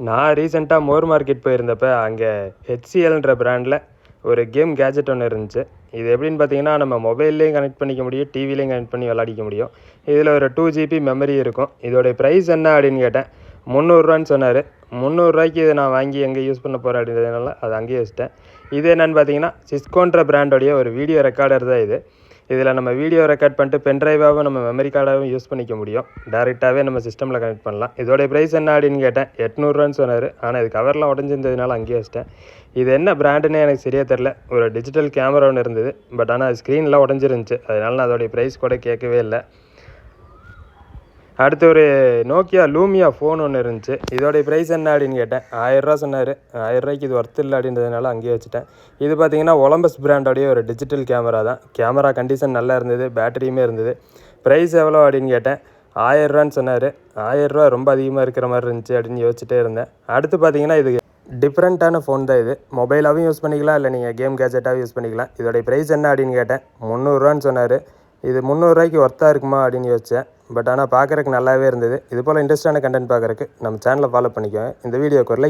நான் ரீசெண்டாக மோர் மார்க்கெட் போயிருந்தப்ப அங்கே ஹெச்சிஎல்ன்ற பிராண்டில் ஒரு கேம் கேஜெட் ஒன்று இருந்துச்சு. இது எப்படின்னு பார்த்தீங்கன்னா, நம்ம மொபைல்லையும் கனெக்ட் பண்ணிக்க முடியும், டிவிலையும் கனெக்ட் பண்ணி விளையாடிக்க முடியும். இதில் ஒரு 2 GB மெமரி இருக்கும். இதோடைய ப்ரைஸ் என்ன அப்படின்னு கேட்டேன். 300 சொன்னார். 300 இதை நான் வாங்கி எங்கே யூஸ் பண்ண போகிறேன் அப்படின்றதுனால அதை அங்கேயே வச்சிட்டேன். இது என்னென்னு பார்த்தீங்கன்னா, சிஸ்கோன்ற பிராண்டோடைய ஒரு வீடியோ ரெக்கார்டர் தான் இது. இதில் நம்ம வீடியோ ரெக்கார்ட் பண்ணிட்டு பென்ட்ரைவாகவும் நம்ம மெமரி கார்டாகவும் யூஸ் பண்ணிக்க முடியும். டேரெக்டாகவே நம்ம சிஸ்டமில் கனெக்ட் பண்ணலாம். இதோடைய ப்ரைஸ் என்ன அப்படின்னு கேட்டேன். 800 சொன்னார். ஆனால் இது கவர்லாம் உடஞ்சிருந்ததுனால அங்கேயே வச்சிட்டேன். இது என்ன பிராண்டுன்னு எனக்கு சரியாக தெரில. ஒரு டிஜிட்டல் கேமரா ஒன்று இருந்தது. பட் ஆனால் ஸ்க்ரீன்லாம் உடஞ்சிருந்துச்சு. அதனால நான் அதோடைய ப்ரைஸ் கூட கேட்கவே இல்லை. அடுத்து ஒரு நோக்கியா லூமியா ஃபோன் ஒன்று இருந்துச்சு. இதோடைய ப்ரைஸ் என்ன அப்படின்னு கேட்டேன். 1000 சொன்னார். 1000 இது ஒர்த் இல்லை அப்படின்றதுனால அங்கேயே வச்சுட்டேன். இது பார்த்திங்கன்னா ஒலம்பஸ் பிராண்டோடைய ஒரு டிஜிட்டல் கேமரா தான். கேமரா கண்டிஷன் நல்லா இருந்தது, பேட்டரியுமே இருந்தது. ப்ரைஸ் எவ்வளோ அப்படின்னு கேட்டேன். 1000 சொன்னார். 1000 ரொம்ப அதிகமாக இருக்கிற மாதிரி இருந்துச்சு அப்படின்னு யோசிச்சுட்டே இருந்தேன். அடுத்து பார்த்திங்கன்னா இது டிஃப்ரெண்ட்டான ஃபோன் தான். இது மொபைலாகவும் யூஸ் பண்ணிக்கலாம், இல்லை நீங்கள் கேம் கேஜெட்டாகவும் யூஸ் பண்ணிக்கலாம். இதோடைய ப்ரைஸ் என்ன அப்படின்னு கேட்டேன். 300 சொன்னார். இது 300 ஒர்த்தாக இருக்குமா அப்படின்னு யோசித்தேன். பட் ஆனால் பார்க்குறதுக்கு நல்லாவே இருந்தது. இது போல் இன்ட்ரெஸ்டான கண்டென்ட் பார்க்குறதுக்கு நம்ம சேனலை ஃபாலோ பண்ணிக்கோங்க. இந்த வீடியோக்கு ஒரு லைக்